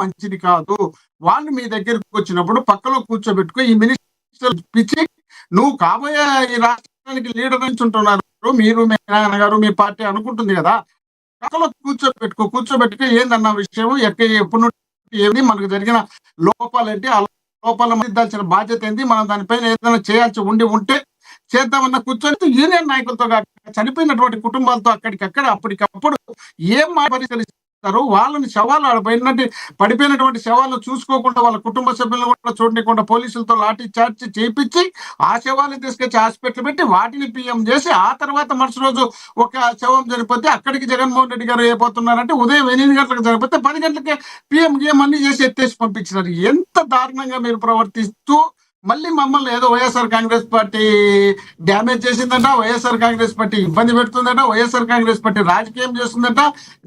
మంచిది కాదు. వాళ్ళు మీ దగ్గరికి వచ్చినప్పుడు పక్కలో కూర్చోబెట్టుకో ఈ మినిస్టర్ పిచ్చి నువ్వు కాబోయే ఈ రాష్ట్రానికి లీడర్ నుంచి ఉంటున్నారు. మీరు మీ నాన్నగారు మీ పార్టీ అనుకుంటుంది కదా. పక్కలో కూర్చోబెట్టుకో ఏందన్న విషయం ఎప్పుడు నుండి ఏమి మనకు జరిగిన లోపాలేంటి, ఆ లోపాల మధ్య బాధ్యత ఏంటి, మనం దానిపైన ఏదైనా చేయాల్సి ఉంటే చేద్దామన్న కూర్చొని యూనియన్ నాయకులతో చనిపోయినటువంటి కుటుంబాలతో అక్కడికక్కడ అప్పటికప్పుడు ఏం పరిష్కరిస్తారు. వాళ్ళని శవాలు పడిపోయినటువంటి శవాలను చూసుకోకుండా వాళ్ళ కుటుంబ సభ్యులను కూడా చూడకుండా పోలీసులతో లాఠీ చార్జ్ చేయించి ఆ శవాలను తీసుకొచ్చి హాస్పిటల్ పెట్టి వాటిని పిఎం చేసి ఆ తర్వాత మరుసటి రోజు ఒక శవం చనిపోతే అక్కడికి జగన్మోహన్ రెడ్డి గారు అయిపోతున్నారంటే ఉదయం 8 గంటలకు చనిపోతే 10 గంటలకే పిఎం అన్ని చేసి ఎత్తేసి పంపించినారు. ఎంత దారుణంగా మీరు ప్రవర్తిస్తూ మళ్ళీ మమ్మల్ని ఏదో వైఎస్ఆర్ కాంగ్రెస్ పార్టీ డ్యామేజ్ చేసిందట, వైఎస్ఆర్ కాంగ్రెస్ పార్టీ ఇబ్బంది పెడుతుందట, వైఎస్ఆర్ కాంగ్రెస్ పార్టీ రాజకీయం చేస్తుందట.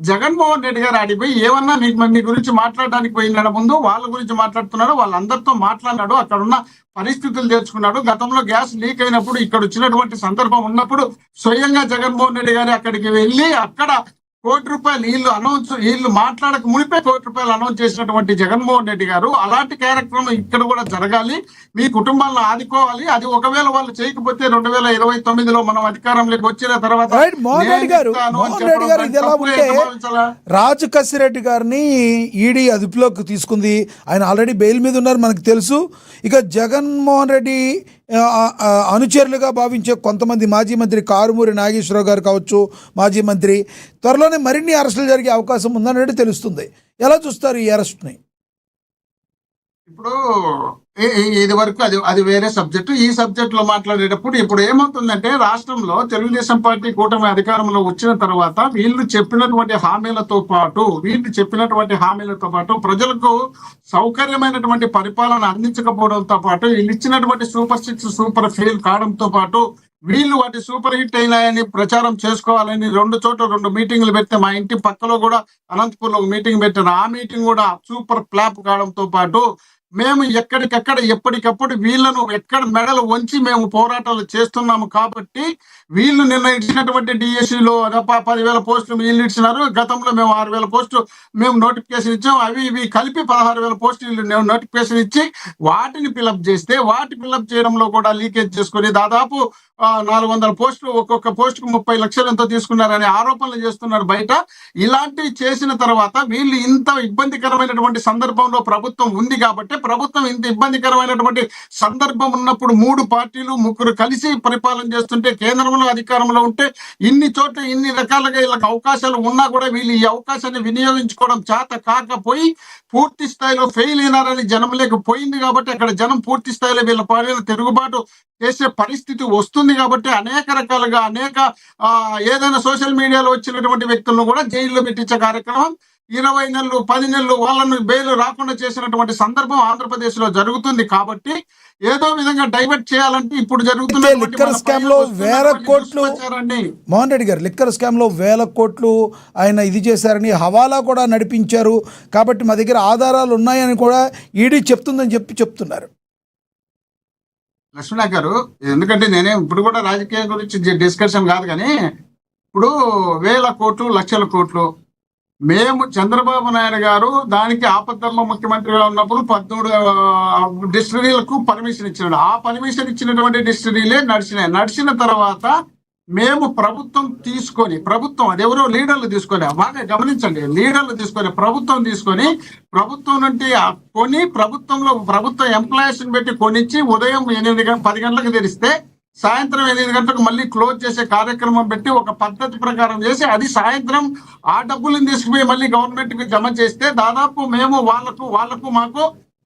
జగన్మోహన్ రెడ్డి గారు ఆడిపోయి ఏమన్నా మీ గురించి మాట్లాడడానికి పోయినాడు. ముందు వాళ్ళ గురించి మాట్లాడుతున్నాడు, వాళ్ళందరితో మాట్లాడినాడు, అక్కడ ఉన్న పరిస్థితులు తెచ్చుకున్నాడు. గతంలో గ్యాస్ లీక్ అయినప్పుడు ఇక్కడ వచ్చినటువంటి సందర్భం ఉన్నప్పుడు స్వయంగా జగన్మోహన్ రెడ్డి గారు అక్కడికి వెళ్ళి అక్కడ ₹1 వీళ్ళు మాట్లాడక మునిపే ₹1 అనౌన్స్ చేసినటువంటి జగన్మోహన్ రెడ్డి గారు అలాంటి కార్యక్రమం ఇక్కడ కూడా జరగాలి, మీ కుటుంబాలను ఆదుకోవాలి. అది ఒకవేళ వాళ్ళు చేయకపోతే 2029లో మనం అధికారంలోకి వచ్చిన తర్వాత రాజు కసిరెడ్డి గారిని ఈడీ అదుపులోకి తీసుకుంది. ఆయన ఆల్రెడీ బెయిల్ మీద ఉన్నారు మనకు తెలుసు. ఇక జగన్మోహన్ రెడ్డి అనుచరులుగా భావించే కొంతమంది మాజీ మంత్రి కారుమూరి నాగేశ్వరరావు గారు కావచ్చు, మాజీ మంత్రి, త్వరలోనే మరిన్ని అరెస్టులు జరిగే అవకాశం ఉందన్నట్టు తెలుస్తుంది. ఎలా చూస్తారు ఈ అరెస్ట్ని? ఇప్పుడు ఇది వరకు అది వేరే సబ్జెక్టు. ఈ సబ్జెక్ట్ లో మాట్లాడేటప్పుడు ఇప్పుడు ఏమవుతుందంటే రాష్ట్రంలో తెలుగుదేశం పార్టీ కూటమి అధికారంలో వచ్చిన తర్వాత వీళ్ళు చెప్పినటువంటి హామీలతో పాటు ప్రజలకు సౌకర్యమైనటువంటి పరిపాలన అందించకపోవడంతో పాటు వీళ్ళు ఇచ్చినటువంటి సూపర్ 6 సూపర్ ఫెయిల్ కావడంతో పాటు వీళ్ళు వాటి సూపర్ హిట్ అయినాయని ప్రచారం చేసుకోవాలని 2 చోట్ల 2 మీటింగ్లు పెడితే మా ఇంటి పక్కలో కూడా అనంతపూర్లో ఒక మీటింగ్ పెట్టారు. ఆ మీటింగ్ కూడా సూపర్ ఫ్లాప్ కావడంతో పాటు మేము ఎక్కడికక్కడ ఎప్పటికప్పుడు వీళ్ళను ఎక్కడ మెడలు వంచి మేము పోరాటాలు చేస్తున్నాము. కాబట్టి వీళ్ళు నిన్న ఇచ్చినటువంటి డిఎస్సిలో 10,000 పోస్టులు వీళ్ళు ఇచ్చినారు. గతంలో మేము 6,000 పోస్టులు మేము నోటిఫికేషన్ ఇచ్చాం. అవి కలిపి 16,000 పోస్టులు వీళ్ళు నోటిఫికేషన్ ఇచ్చి వాటిని ఫిలప్ చేస్తే వాటి ఫిలప్ చేయడంలో కూడా లీకేజ్ చేసుకుని దాదాపు 400 పోస్టులు ఒక్కొక్క పోస్టుకు 30 లక్షలు ఎంతో తీసుకున్నారని ఆరోపణలు చేస్తున్నారు బయట. ఇలాంటివి చేసిన తర్వాత వీళ్ళు ఇంత ఇబ్బందికరమైనటువంటి సందర్భంలో ప్రభుత్వం ఉంది కాబట్టి ప్రభుత్వం ఇంత ఇబ్బందికరమైనటువంటి సందర్భం ఉన్నప్పుడు 3 పార్టీలు 3 కలిసి పరిపాలన చేస్తుంటే కేంద్రంలో అధికారంలో ఉంటే ఇన్ని చోట్ల ఇన్ని రకాలుగా వీళ్ళకి అవకాశాలు ఉన్నా కూడా వీళ్ళు ఈ అవకాశాన్ని వినియోగించుకోవడం చేత కాకపోయి పూర్తి స్థాయిలో ఫెయిల్ అయినారని జనంలోకి పోయింది. కాబట్టి అక్కడ జనం పూర్తి స్థాయిలో వీళ్ళ పాలన తిరుగుబాటు చేసే పరిస్థితి వస్తుంది. కాబట్టి అనేక రకాలుగా ఏదైనా సోషల్ మీడియాలో వచ్చినటువంటి వ్యక్తులను కూడా జైల్లో పెట్టించే కార్యక్రమం 20 నెలలు 10 నెలలు వాళ్ళను బెయిల్ రాకుండా చేసినటువంటి సందర్భం ఆంధ్రప్రదేశ్ లో జరుగుతుంది. కాబట్టి ఏదో విధంగా డైవర్ట్ చేయాలంటే ఇప్పుడు జరుగుతున్న లిక్కర్ స్కామ్ లో మోహన్ రెడ్డి గారు లిక్కర్ స్కామ్ లో 1,000 కోట్లు ఆయన ఇది చేశారని హవాలా కూడా నడిపించారు. కాబట్టి మా దగ్గర ఆధారాలు ఉన్నాయని కూడా ఈడీ చెప్తుందని చెప్తున్నారు. లక్ష్మణ గారు, ఎందుకంటే నేనే ఇప్పుడు కూడా రాజకీయం గురించి డిస్కషన్ కాదు, కానీ ఇప్పుడు 1,000 కోట్లు 1,00,000 కోట్లు మేము చంద్రబాబు నాయుడు గారు దానికి ఆపద్ధర్మ ముఖ్యమంత్రిగా ఉన్నప్పుడు 13 డిస్టిలరీలకు పర్మిషన్ ఇచ్చినాడు. ఆ పర్మిషన్ ఇచ్చినటువంటి డిస్టిలరీలే నడిచిన తర్వాత మేము ప్రభుత్వం అదెవరో లీడర్లు తీసుకొని బాగా గమనించండి, లీడర్లు తీసుకొని ప్రభుత్వం నుండి కొని ప్రభుత్వ ఎంప్లాయీస్ పెట్టి కొనిచ్చి ఉదయం 10 గంటలకు తెరిస్తే సాయంత్రం 8 గంటలకు మళ్ళీ క్లోజ్ చేసే కార్యక్రమం పెట్టి ఒక పద్ధతి ప్రకారం చేసి అది సాయంత్రం ఆ డబ్బులను తీసుకుపోయి మళ్ళీ గవర్నమెంట్ కి జమ చేస్తే దాదాపు మేము వాళ్లకు మాకు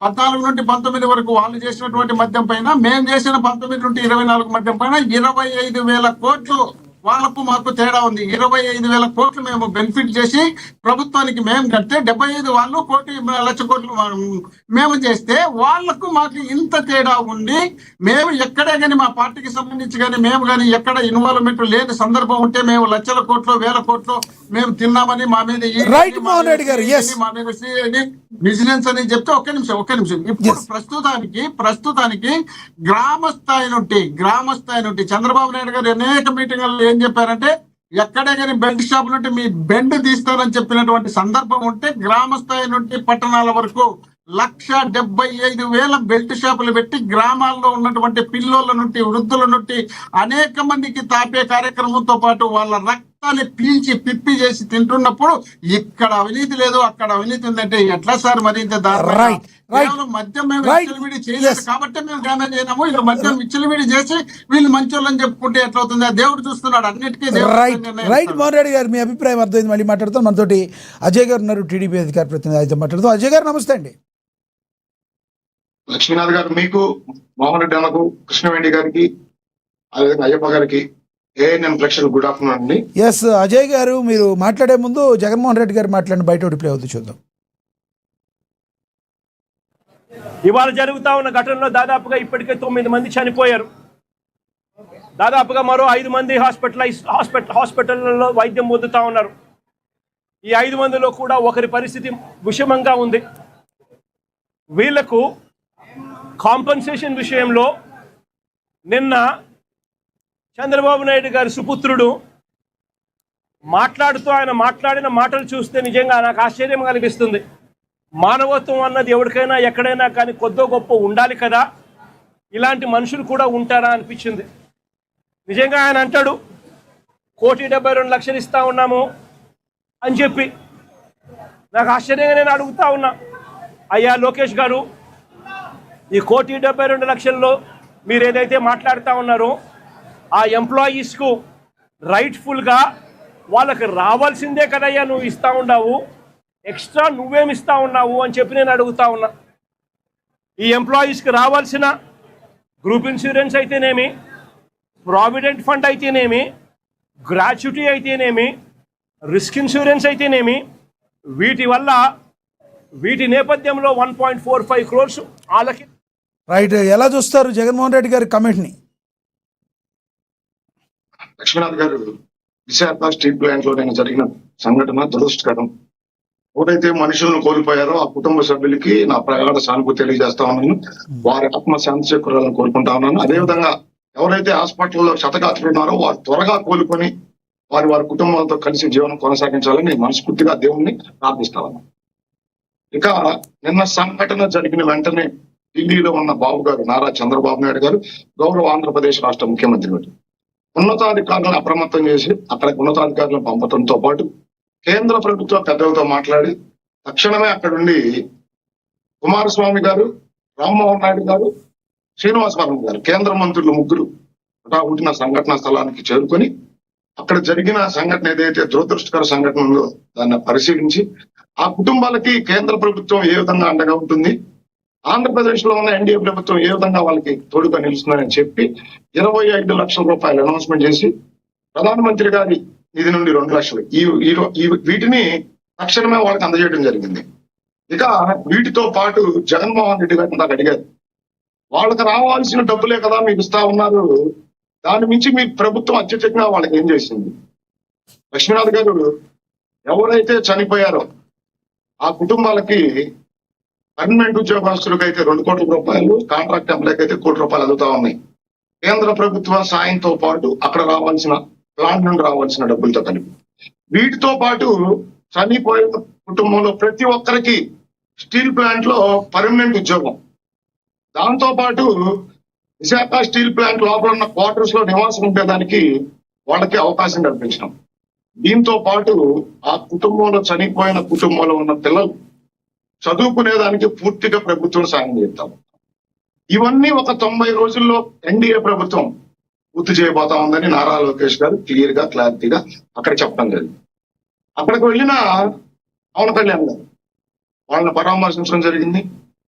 14 నుండి 19 వరకు వాళ్ళు చేసినటువంటి మద్యం పైన మేము చేసిన 19 నుండి 24 మద్యం పైన 25,000 కోట్లు వాళ్ళకు మాకు తేడా ఉంది. 25,000 కోట్లు మేము బెనిఫిట్ చేసి ప్రభుత్వానికి మేము కడితే 75 వాళ్ళు 1,00,000 కోట్లు మేము చేస్తే వాళ్లకు మాకు ఇంత తేడా ఉండి మేము ఎక్కడే కానీ మా పార్టీకి సంబంధించి కానీ మేము కానీ ఎక్కడ ఇన్వాల్వ్మెంట్ లేని సందర్భం ఉంటే మేము 1,00,000 కోట్లు 1,000 కోట్లు మేము తిన్నామని మా మీద మా మీద బిజినెస్ అని చెప్తే ఒక్క నిమిషం ఇప్పుడు ప్రస్తుతానికి గ్రామ స్థాయి నుండి చంద్రబాబు నాయుడు గారు అనేక మీటింగ్లలో ఏం చెప్పారంటే ఎక్కడే కానీ బెల్ట్ షాప్ నుండి మీ బెండ్ తీస్తారని చెప్పినటువంటి సందర్భం ఉంటే గ్రామ స్థాయి నుండి పట్టణాల వరకు 1,75,000 బెల్ట్ షాపులు పెట్టి గ్రామాల్లో ఉన్నటువంటి పిల్లోళ్ళ నుండి వృద్ధుల నుండి అనేక మందికి తాపే కార్యక్రమంతో పాటు వాళ్ళ రక్తాన్ని పీల్చి పిప్పి చేసి తింటున్నప్పుడు ఇక్కడ అవినీతి లేదు అక్కడ అవినీతి ఉందంటే ఎట్లా సార్ మరి ఇంత దారుణంగా? కేవలం మద్యం మేము విచ్చలవిడి చేయలేదు కాబట్టి మేము డ్యామేజ్ అయినాము. వీళ్ళు మద్యం విచ్చలవిడి చేసి వీళ్ళు మంచోళ్ళని చెప్పుకుంటే ఎట్లా అవుతుంది? దేవుడు చూస్తున్నాడు అన్నిటికీ. రైట్ మోహన్ రెడ్డి గారు, మీ అభిప్రాయం అర్థమైంది. మళ్ళీ మాట్లాడుతాం. మనతోటి అజయ్ గారు ఉన్నారు, టీడీపీ అధికార ప్రతినిధి. అయితే మాట్లాడుతాం. అజయ్ గారు నమస్తే అండి. లక్ష్మీనాథ్ గారు, మీకు, మోహన్ రెడ్డి అన్నకు, కృష్ణవేణి గారికి, అదేవిధంగా అయ్యప్ప గారికి, ఏఎన్ఎన్ ప్రేక్షకులు గుడ్ ఆఫ్టర్నూన్ అండి. ఎస్ అజయ్ గారు, మీరు మాట్లాడే ముందు జగన్మోహన్ రెడ్డి గారు మాట్లాడిన బయట రిప్లై అవుతుంది, చూద్దాం. ఇవాళ జరుగుతా ఉన్న ఘటనలో దాదాపుగా ఇప్పటికే 9 మంది చనిపోయారు. దాదాపుగా మరో 5 మంది హాస్పిటల్లో వైద్యం పొందుతా ఉన్నారు. ఈ 5 మందిలో కూడా ఒకరి పరిస్థితి విషమంగా ఉంది. వీళ్లకు కాంపన్సేషన్ విషయంలో నిన్న చంద్రబాబు నాయుడు గారి సుపుత్రుడు మాట్లాడుతూ ఆయన మాట్లాడిన మాటలు చూస్తే నిజంగా నాకు ఆశ్చర్యం అనిపిస్తుంది. మానవత్వం అన్నది ఎవరికైనా ఎక్కడైనా కానీ కొద్దో గొప్ప ఉండాలి కదా, ఇలాంటి మనుషులు కూడా ఉంటారా అనిపించింది. నిజంగా ఆయన అంటాడు 1,72,00,000 ఇస్తా ఉన్నాము అని చెప్పి. నాకు ఆశ్చర్యంగా నేను అడుగుతా ఉన్నా, అయ్యా లోకేష్ గారు, ఈ 1,72,00,000లో మీరు ఏదైతే మాట్లాడుతూ ఉన్నారో ఆ ఎంప్లాయీస్కు రైట్ఫుల్గా వాళ్ళకి రావాల్సిందే కదయ్యా నువ్వు ఇస్తూ ఉన్నావు, ఎక్స్ట్రా నువ్వేమి ఇస్తూ ఉన్నావు అని చెప్పి నేను అడుగుతా ఉన్నా. ఈ ఎంప్లాయీస్కి రావాల్సిన గ్రూప్ ఇన్సూరెన్స్ అయితేనేమి, ప్రావిడెంట్ ఫండ్ అయితేనేమి, గ్రాట్యుటీ అయితేనేమి, రిస్క్ ఇన్సూరెన్స్ అయితేనేమి, వీటి నేపథ్యంలో 1.45 crores వాళ్ళకి. రైట్, ఎలా చూస్తారు జగన్మోహన్ రెడ్డి గారి కమెంట్ని? లక్ష్మీనాథ్ గారు, విశాఖ స్టీల్ ప్లాంట్ లో నేను జరిగిన సంఘటన దురదృష్టకరం. ఎవరైతే మనుషులను కోల్పోయారో ఆ కుటుంబ సభ్యులకి నా ప్రగాఢ సానుభూతి తెలియజేస్తా ఉన్నాను. వారి ఆత్మశాంతి చేకూరాలని కోరుకుంటా ఉన్నాను. అదేవిధంగా ఎవరైతే హాస్పిటల్లో క్షతగాత్రులున్నారో వారు త్వరగా కోలుకొని వారి కుటుంబాలతో కలిసి జీవనం కొనసాగించాలని మనస్ఫూర్తిగా దేవుణ్ణి ప్రార్థిస్తా ఉన్నాను. ఇక నిన్న సంఘటన జరిగిన వెంటనే ఢిల్లీలో ఉన్న బాబు గారు, నారా చంద్రబాబు నాయుడు గారు, గౌరవ ఆంధ్రప్రదేశ్ రాష్ట్ర ముఖ్యమంత్రి గారు ఉన్నతాధికారులను అప్రమత్తం చేసి అక్కడికి ఉన్నతాధికారులను పంపడంతో పాటు కేంద్ర ప్రభుత్వ పెద్దలతో మాట్లాడి తక్షణమే అక్కడుండి కుమారస్వామి గారు, రామ్మోహన్ నాయుడు గారు, శ్రీనివాసవరం గారు, కేంద్ర మంత్రులు ముగ్గురు హుటాహుటిన సంఘటనా స్థలానికి చేరుకొని అక్కడ జరిగిన సంఘటన ఏదైతే దురదృష్టకర సంఘటన ఉందో దాన్ని పరిశీలించి ఆ కుటుంబాలకి కేంద్ర ప్రభుత్వం ఏ విధంగా అండగా ఉంటుంది, ఆంధ్రప్రదేశ్ లో ఉన్న ఎన్డీఏ ప్రభుత్వం ఏ విధంగా వాళ్ళకి తోడుగా నిలుస్తుందని చెప్పి 25 లక్షల రూపాయలు అనౌన్స్మెంట్ చేసి ప్రధానమంత్రి గారి నిధి నుండి 2 లక్షలు వీటిని తక్షణమే వాళ్ళకి అందజేయడం జరిగింది. ఇక వీటితో పాటు జగన్మోహన్ రెడ్డి గారిని నాకు అడిగారు, వాళ్ళకి రావాల్సిన డబ్బులే కదా మీకు ఇస్తా ఉన్నారు, దాని మించి మీ ప్రభుత్వం అత్యధికంగా వాళ్ళకి ఏం చేసింది? లక్ష్మీనాథ్ గారు, ఎవరైతే చనిపోయారో ఆ కుటుంబాలకి పర్మనెంట్ ఉద్యోగస్తులకు అయితే 2 కోట్ల రూపాయలు, కాంట్రాక్ట్ ఎంప్లాయ్కి అయితే 1 కోటి రూపాయలు అందుతా ఉన్నాయి. కేంద్ర ప్రభుత్వ సాయంతో పాటు అక్కడ రావాల్సిన ప్లాంట్ నుండి రావాల్సిన డబ్బులతో కలిపి వీటితో పాటు చనిపోయిన కుటుంబంలో ప్రతి ఒక్కరికి స్టీల్ ప్లాంట్ లో పర్మనెంట్ ఉద్యోగం, దాంతో పాటు విశాఖ స్టీల్ ప్లాంట్ లోపల ఉన్న క్వార్టర్స్ లో నివాసం ఉండేదానికి వాళ్ళకి అవకాశం కల్పించడం. దీంతో పాటు ఆ కుటుంబంలో చనిపోయిన కుటుంబంలో ఉన్న పిల్లలు చదువుకునేదానికి పూర్తిగా ప్రభుత్వం సాయం చేస్తాం. ఇవన్నీ ఒక 90 రోజుల్లో ఎన్డీఏ ప్రభుత్వం పూర్తి చేయబోతా ఉందని నారా లోకేష్ గారు క్లారిటీగా అక్కడ చెప్పడం జరిగింది. అక్కడికి వెళ్ళిన పవన్ కళ్యాణ్ గారు వాళ్ళని పరామర్శించడం జరిగింది.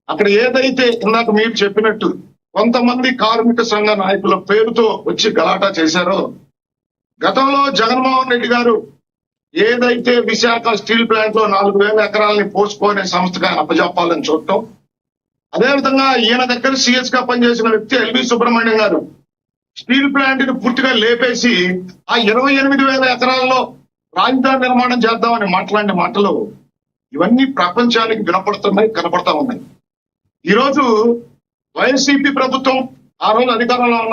అక్కడ ఏదైతే ఇందాక మీరు చెప్పినట్టు కొంతమంది కార్మిక సంఘ నాయకుల పేరుతో వచ్చి గలాటా చేశారో, గతంలో జగన్మోహన్ రెడ్డి గారు ఏదైతే విశాఖ స్టీల్ ప్లాంట్ లో 4,000 ఎకరాలని పోస్ట్పోనే సంస్థగా అప్పజెప్పాలని చూడటం, అదేవిధంగా ఈయన దగ్గర సిఎస్ గా పనిచేసిన వ్యక్తి ఎల్వి సుబ్రహ్మణ్యం గారు స్టీల్ ప్లాంట్ ని పూర్తిగా లేపేసి ఆ 28,000 ఎకరాల్లో రాజధాని నిర్మాణం చేద్దామని మాట్లాడిన మాటలు ఇవన్నీ ప్రపంచానికి వినపడుతున్నాయి, కనపడతా ఉన్నాయి. ఈరోజు వైఎస్సీపీ ప్రభుత్వం ఆ రోజు అధికారంలో ఉన్న